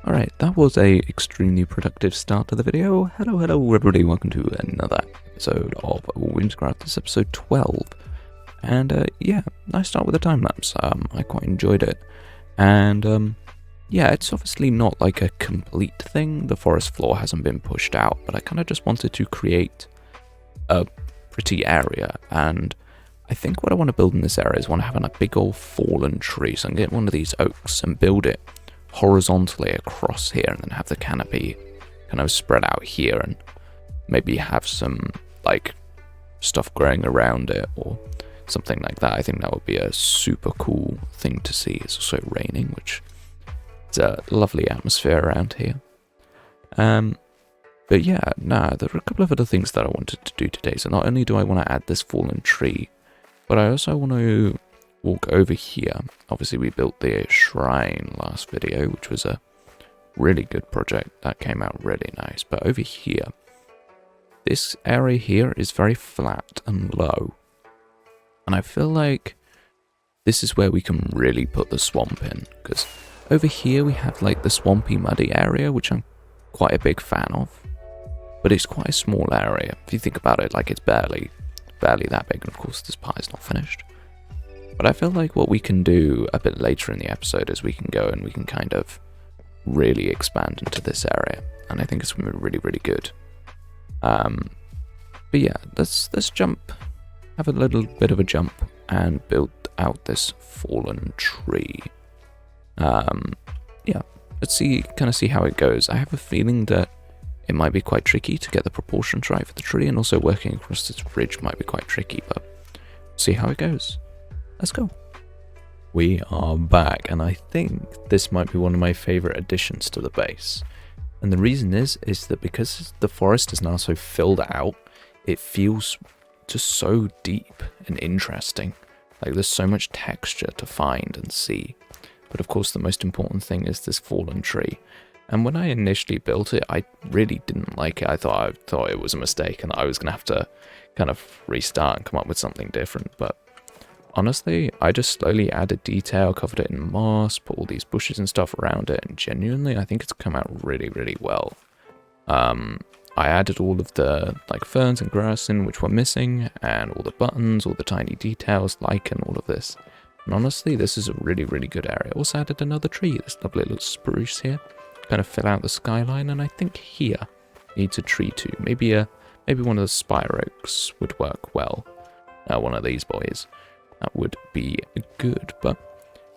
Alright, that was a extremely productive start to the video. Hello everybody, welcome to another episode of Whimsicraft. This is episode 12. And yeah, nice start with the time-lapse. I quite enjoyed it. And yeah, it's obviously not like a complete thing. The forest floor hasn't been pushed out, but I kind of just wanted to create a pretty area. And I think what I want to build in this area is I want to have a big old fallen tree. So I'm going to get one of these oaks and build it horizontally across here, and then have the canopy kind of spread out here, and maybe have some like stuff growing around it or something like that. I think that would be a super cool thing to see. It's also raining, which is a lovely atmosphere around here. But yeah, there are a couple of other things that I wanted to do today. So not only do I want to add this fallen tree, but I also want to walk over here. Obviously we built the shrine last video, which was a really good project. That came out really nice. But over here, this area here is very flat and low. And I feel like this is where we can really put the swamp in. Because over here we have like the swampy muddy area, which I'm quite a big fan of. But it's quite a small area. If you think about it, like it's barely that big. And of course this pie is not finished. But I feel like what we can do a bit later in the episode is we can go and we can kind of really expand into this area. And I think it's going to be really, really good. But yeah, let's jump, have a little bit of a jump and build out this fallen tree. Yeah, let's kind of see how it goes. I have a feeling that it might be quite tricky to get the proportions right for the tree, and also working across this bridge might be quite tricky, but see how it goes. Let's go. We are back, and I think this might be one of my favorite additions to the base. And the reason is that because the forest is now so filled out, it feels just so deep and interesting. Like there's so much texture to find and see. But of course the most important thing is this fallen tree. And when I initially built it, I really didn't like it. I thought it was a mistake and I was going to have to kind of restart and come up with something different. But honestly, I just slowly added detail, covered it in moss, put all these bushes and stuff around it, and genuinely, I think it's come out really, really well. I added all of the like ferns and grass in which were missing, and all the buttons, all the tiny details, lichen, all of this. And honestly, this is a really, really good area. Also added another tree, this lovely little spruce here, kind of fill out the skyline, and I think here needs a tree too. Maybe one of the spire oaks would work well. One of these boys. That would be good. But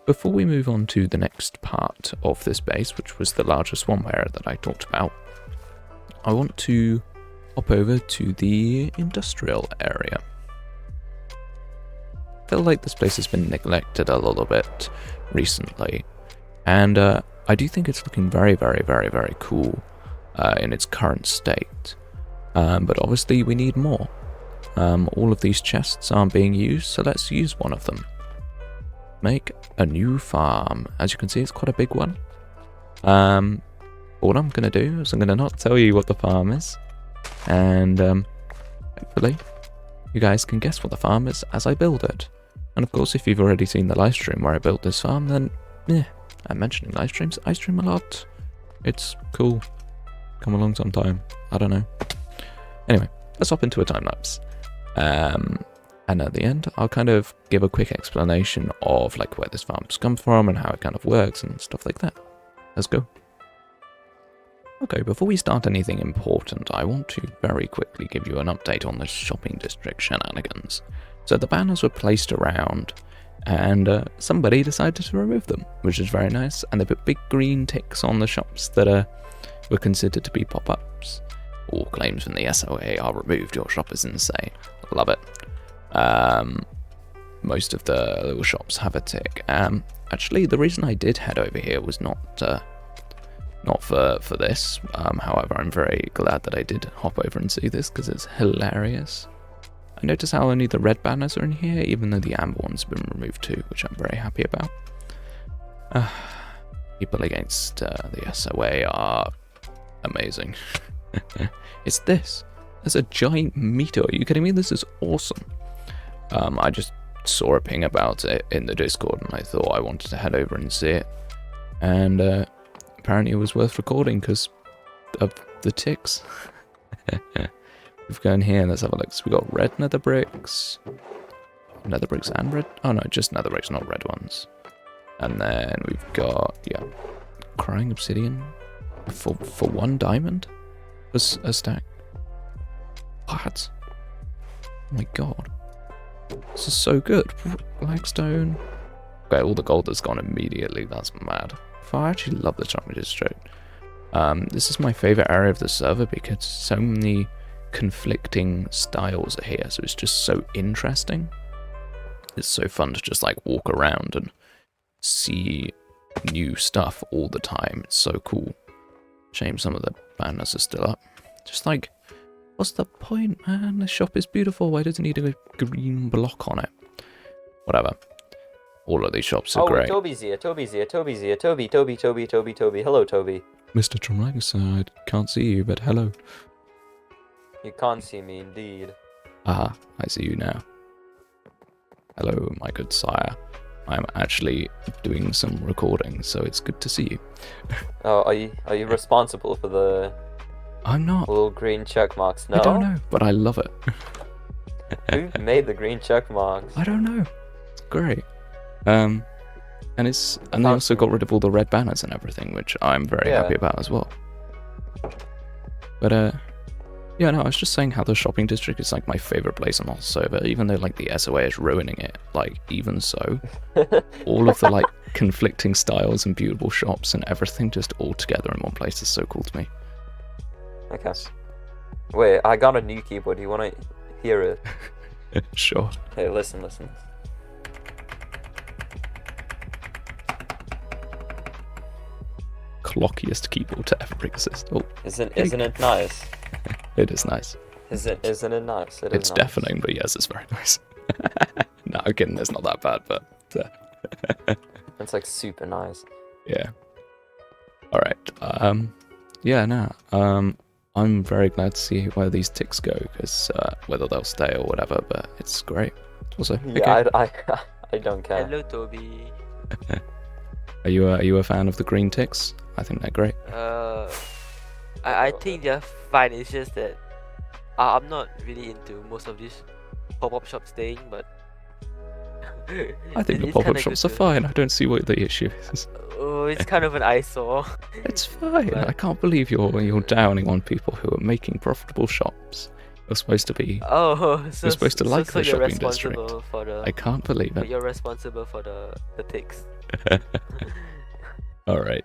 before we move on to the next part of this base, which was the larger swamp area that I talked about, I want to hop over to the industrial area. I feel like this place has been neglected a little bit recently, and I do think it's looking very, very, very, very cool in its current state. But obviously we need more. All of these chests aren't being used, so let's use one of them. Make a new farm. As you can see, it's quite a big one. What I'm going to do is I'm going to not tell you what the farm is, and hopefully you guys can guess what the farm is as I build it. And of course, if you've already seen the live stream where I built this farm, then yeah, I'm mentioning live streams. I stream a lot. It's cool. Come along sometime. I don't know. Anyway, let's hop into a time lapse. And at the end, I'll kind of give a quick explanation of like where this farm's come from and how it kind of works and stuff like that. Let's go. Okay, before we start anything important, I want to very quickly give you an update on the shopping district shenanigans. So the banners were placed around, and somebody decided to remove them, which is very nice, and they put big green ticks on the shops that were considered to be pop-ups. All claims from the SOA are removed, your shop is insane. Love it. Most of the little shops have a tick. Actually, the reason I did head over here was not for this. However, I'm very glad that I did hop over and see this because it's hilarious. I notice how only the red banners are in here, even though the amber ones have been removed too, which I'm very happy about. People against the SOA are amazing. It's this. There's a giant meteor. Are you kidding me? This is awesome. I just saw a ping about it in the Discord, and I thought I wanted to head over and see it. And apparently it was worth recording because of the ticks. We've gone here, let's have a look. So we got red nether bricks. Nether bricks and red? Oh no, just nether bricks, not red ones. And then we've got, yeah, crying obsidian for 1 diamond? A stack. What? Oh my god. This is so good. Blackstone. Okay, all the gold has gone immediately. That's mad. I actually love the chocolate district. This is my favorite area of the server because so many conflicting styles are here. So it's just so interesting. It's so fun to just like walk around and see new stuff all the time. It's so cool. Shame some of the banners are still up. Just like, what's the point, man? The shop is beautiful. Why does it need a green block on it? Whatever. All of these shops are great. Toby's here. Toby. Hello, Toby. Mr. Trumlax, I can't see you, but hello. You can't see me, indeed. Ah, I see you now. Hello, my good sire. I'm actually doing some recording, so it's good to see you. Oh, are you responsible for the... I'm not. Little green check marks? No? I don't know, but I love it. Who made the green check marks? I don't know. It's great. And they also got rid of all the red banners and everything, which I'm very happy about as well. But yeah, no, I was just saying how the shopping district is like my favorite place on the whole server, even though like the SOA is ruining it. Like even so, all of the like conflicting styles and beautiful shops and everything just all together in one place is so cool to me. Okay. Wait, I got a new keyboard. Do you want to hear it? Sure. Okay, listen. Clockiest keyboard to ever exist. Oh, isn't it nice? It is nice. Isn't it nice? It's deafening, but yes, it's very nice. No, I'm kidding. It's not that bad, but it's like super nice. Yeah. All right. Yeah. No. I'm very glad to see where these ticks go, because whether they'll stay or whatever, but it's great. Also, yeah, okay. I don't care. Hello, Toby. Are you a fan of the green ticks? I think they're great. I think they're fine. It's just that I'm not really into most of these pop-up shops staying, but I think the pop-up shops are fine. I don't see what the issue is. Oh, it's kind of an eyesore. It's fine. But... I can't believe you're downing on people who are making profitable shops. You're supposed to be. Oh, you're supposed to like the shopping district. For the, I can't believe it. You're responsible for the ticks. All right.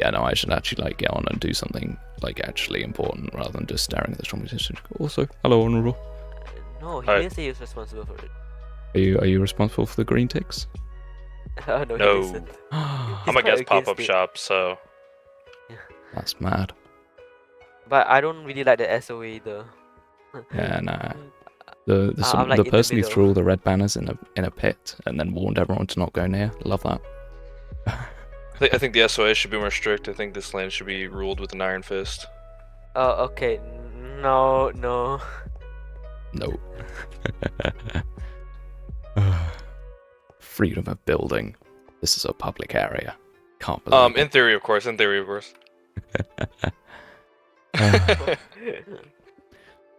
Yeah, no, I should actually like get on and do something like actually important rather than just staring at the shopping district. Also, hello, Honourable. No, he didn't say he was responsible for it. Are you responsible for the green ticks? No, he No. isn't. I'm against pop-up shops, so... That's mad. But I don't really like the SOA either. Yeah, nah. The like person who middle. threw all the red banners in a pit and then warned everyone to not go near. Love that. I think the SOA should be more strict. I think this land should be ruled with an iron fist. Oh, okay. No. No. Freedom of building. This is a public area. Can't believe In theory, of course.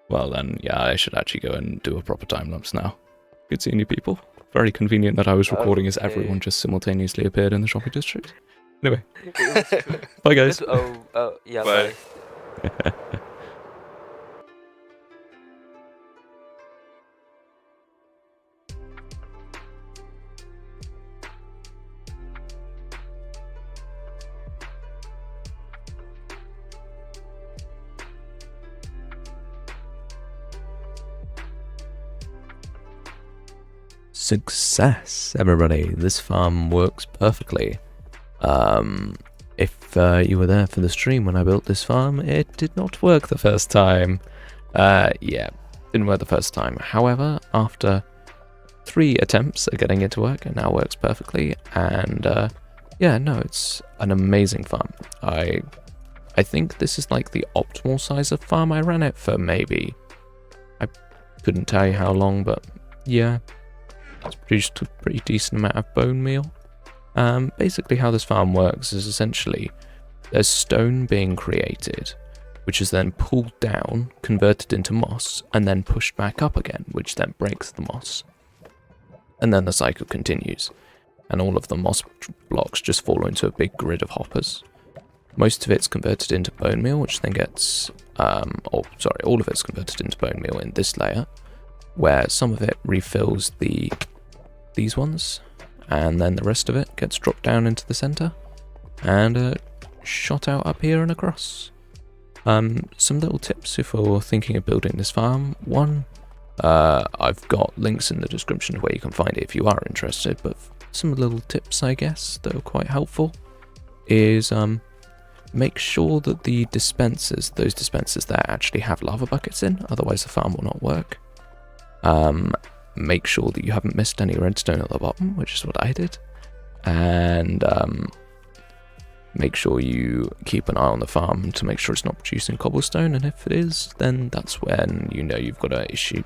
Well then, yeah, I should actually go and do a proper time lapse now. Good seeing you people. Very convenient that I was recording as everyone just simultaneously appeared in the shopping district. Anyway. Bye guys. Oh, yeah, Bye. Success, everybody. This farm works perfectly. If you were there for the stream when I built this farm, it did not work the first time. Yeah, didn't work the first time. However, after 3 attempts at getting it to work, it now works perfectly. And yeah, no, it's an amazing farm. I think this is like the optimal size of farm. I ran it for maybe, I couldn't tell you how long, but yeah. It's produced a pretty decent amount of bone meal. Basically how this farm works is essentially there's stone being created, which is then pulled down, converted into moss, and then pushed back up again, which then breaks the moss. And then the cycle continues, and all of the moss blocks just fall into a big grid of hoppers. Most of it's converted into bone meal, which then gets, all of it's converted into bone meal in this layer, where some of it refills these ones, and then the rest of it gets dropped down into the center, and shot out up here and across. Some little tips if you're thinking of building this farm. One, I've got links in the description of where you can find it if you are interested, but some little tips I guess that are quite helpful is make sure that the dispensers, those dispensers there, actually have lava buckets in, otherwise the farm will not work. Make sure that you haven't missed any redstone at the bottom, which is what I did, and make sure you keep an eye on the farm to make sure it's not producing cobblestone, and if it is, then that's when you know you've got an issue.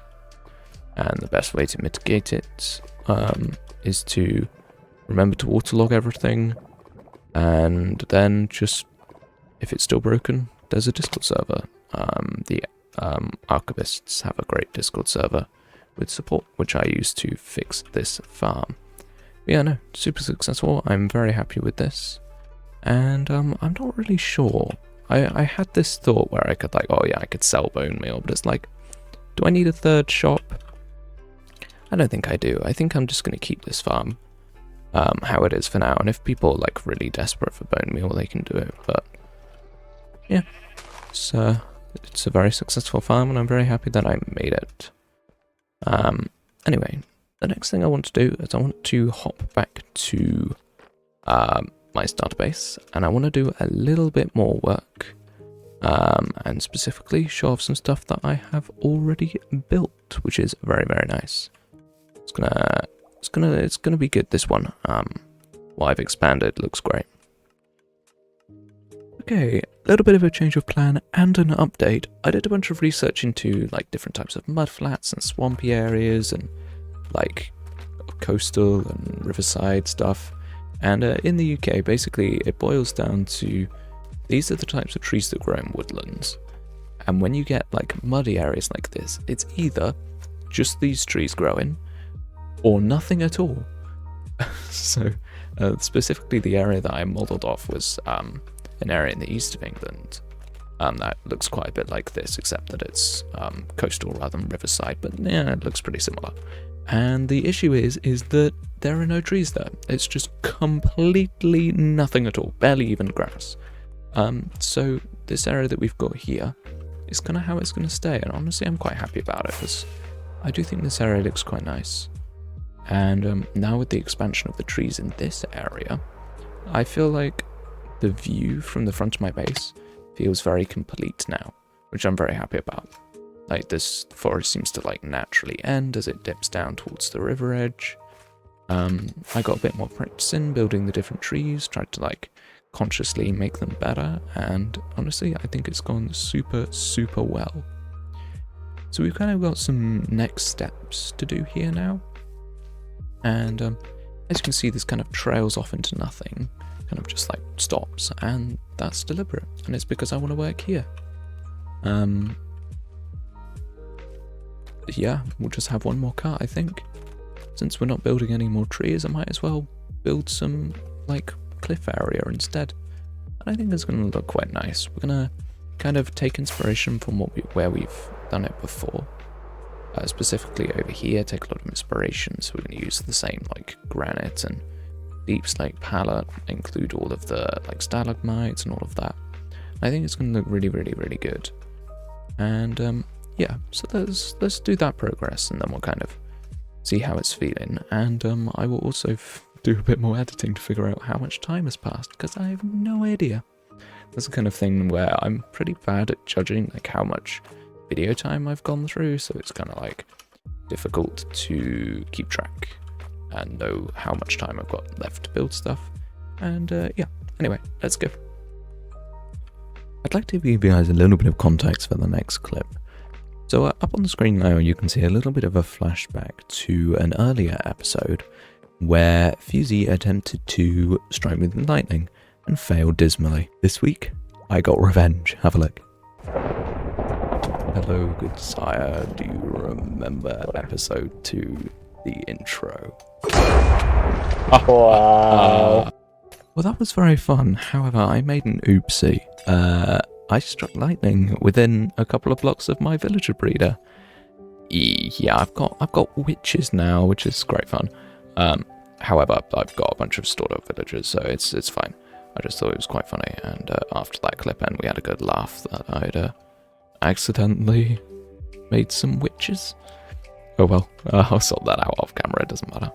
And the best way to mitigate it is to remember to waterlog everything, and then just, if it's still broken, there's a Discord server. The archivists have a great Discord server with support, which I use to fix this farm. But yeah, no, super successful. I'm very happy with this. And I'm not really sure. I had this thought where I could like, oh yeah, I could sell bone meal, but it's like, do I need a third shop? I don't think I do. I think I'm just going to keep this farm how it is for now, and if people are like really desperate for bone meal, they can do it. But yeah, it's a very successful farm, and I'm very happy that I made it. Anyway, the next thing I want to do is I want to hop back to my starter base, and I want to do a little bit more work, and specifically show off some stuff that I have already built, which is very, very nice. It's gonna be good, this one. What I've expanded looks great. Okay, a little bit of a change of plan and an update. I did a bunch of research into like different types of mud flats and swampy areas and like coastal and riverside stuff. And in the UK, basically it boils down to these are the types of trees that grow in woodlands. And when you get like muddy areas like this, it's either just these trees growing or nothing at all. So specifically the area that I modelled off was an area in the east of England that looks quite a bit like this, except that it's coastal rather than riverside, but yeah, it looks pretty similar. And the issue is that there are no trees there. It's just completely nothing at all, barely even grass. So this area that we've got here is kind of how it's going to stay, and honestly I'm quite happy about it, because I do think this area looks quite nice. And now with the expansion of the trees in this area, I feel like the view from the front of my base feels very complete now, which I'm very happy about. Like, this forest seems to like naturally end as it dips down towards the river edge. I got a bit more practice in building the different trees, tried to like consciously make them better, and honestly I think it's gone super, super well. So we've kind of got some next steps to do here now. And as you can see, this kind of trails off into nothing, kind of just like stops, and that's deliberate, and it's because I want to work here. Yeah, we'll just have one more cut, I think. Since we're not building any more trees, I might as well build some like cliff area instead, and I think it's going to look quite nice. We're going to kind of take inspiration from where we've done it before. Specifically over here, take a lot of inspiration, so we're going to use the same like granite and deep slate palette, include all of the like stalagmites and all of that. I think it's going to look really, really, really good. And yeah, so let's do that progress, and then we'll kind of see how it's feeling. And I will also do a bit more editing to figure out how much time has passed, because I have no idea. That's the kind of thing where I'm pretty bad at judging like how much video time I've gone through, so it's kind of like difficult to keep track and know how much time I've got left to build stuff. And yeah, anyway, let's go. I'd like to give you guys a little bit of context for the next clip. So up on the screen now you can see a little bit of a flashback to an earlier episode where Fusi attempted to strike me with lightning and failed dismally. This week, I got revenge. Have a look. Hello, good sire. Do you remember episode 2, the intro? Wow. Well, that was very fun. However, I made an oopsie. I struck lightning within a couple of blocks of my villager breeder. Yeah, I've got witches now, which is great fun. However, I've got a bunch of stored up villagers, so it's fine. I just thought it was quite funny, and after that clip end, we had a good laugh that I'd accidentally made some witches. Oh well, I'll sort that out off camera, it doesn't matter.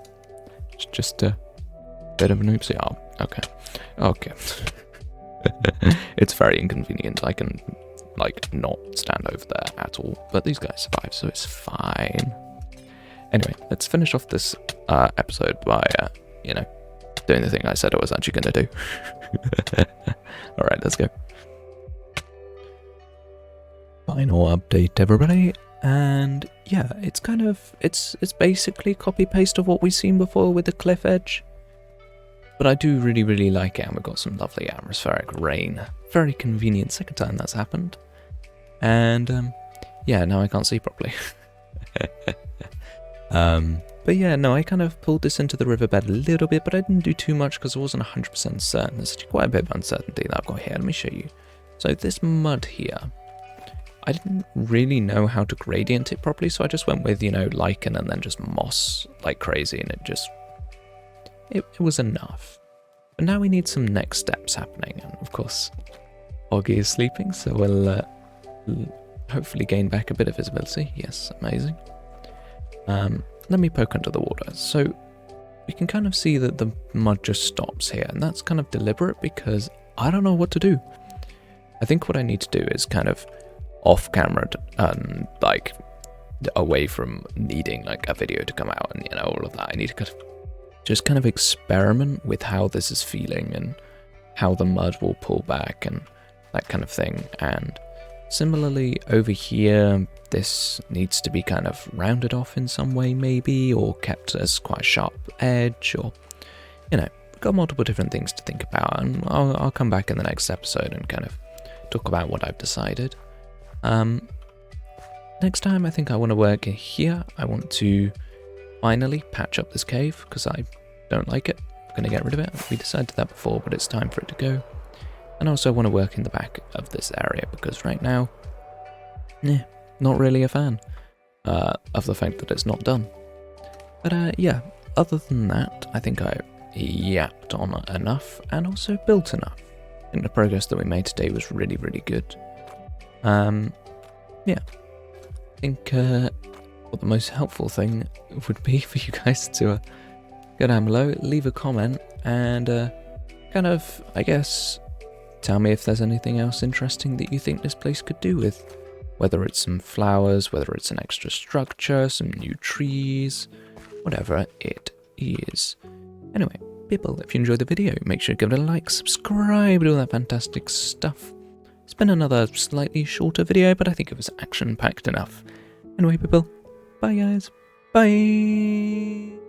It's just a bit of an oopsie. Oh, okay. It's very inconvenient. I can, like, not stand over there at all, but these guys survive, so it's fine. Anyway, let's finish off this episode by, doing the thing I said I was actually going to do. Alright, let's go. Final update, everybody. And yeah, it's kind of, it's basically copy-paste of what we've seen before with the cliff edge. But I do really, really like it, and we've got some lovely atmospheric rain. Very convenient, second time that's happened. And yeah, now I can't see properly. But yeah, no, I kind of pulled this into the riverbed a little bit, but I didn't do too much because I wasn't 100% certain. There's actually quite a bit of uncertainty that I've got here. Let me show you. So this mud here, I didn't really know how to gradient it properly, so I just went with, lichen and then just moss like crazy, and it was enough. But now we need some next steps happening, and of course, Oggy is sleeping, so we'll hopefully gain back a bit of visibility. Yes, amazing. Let me poke under the water. So we can kind of see that the mud just stops here, and that's kind of deliberate because I don't know what to do. I think what I need to do is kind of off camera, like away from needing like a video to come out and all of that. I need to kind of experiment with how this is feeling and how the mud will pull back and that kind of thing. And similarly over here, this needs to be kind of rounded off in some way maybe, or kept as quite a sharp edge, or we've got multiple different things to think about, and I'll come back in the next episode and kind of talk about what I've decided. Next time I think I want to work here. I want to finally patch up this cave because I don't like it. I'm going to get rid of it. We decided that before, but it's time for it to go. And I also want to work in the back of this area because right now, not really a fan of the fact that it's not done. But yeah, other than that, I think I yapped on enough and also built enough. I think the progress that we made today was really, really good. Yeah, I think what the most helpful thing would be for you guys to go down below, leave a comment, and kind of, I guess, tell me if there's anything else interesting that you think this place could do with. Whether it's some flowers, whether it's an extra structure, some new trees, whatever it is. Anyway, people, if you enjoyed the video, make sure to give it a like, subscribe, and all that fantastic stuff. It's been another slightly shorter video, but I think it was action-packed enough. Anyway, people, bye guys. Bye!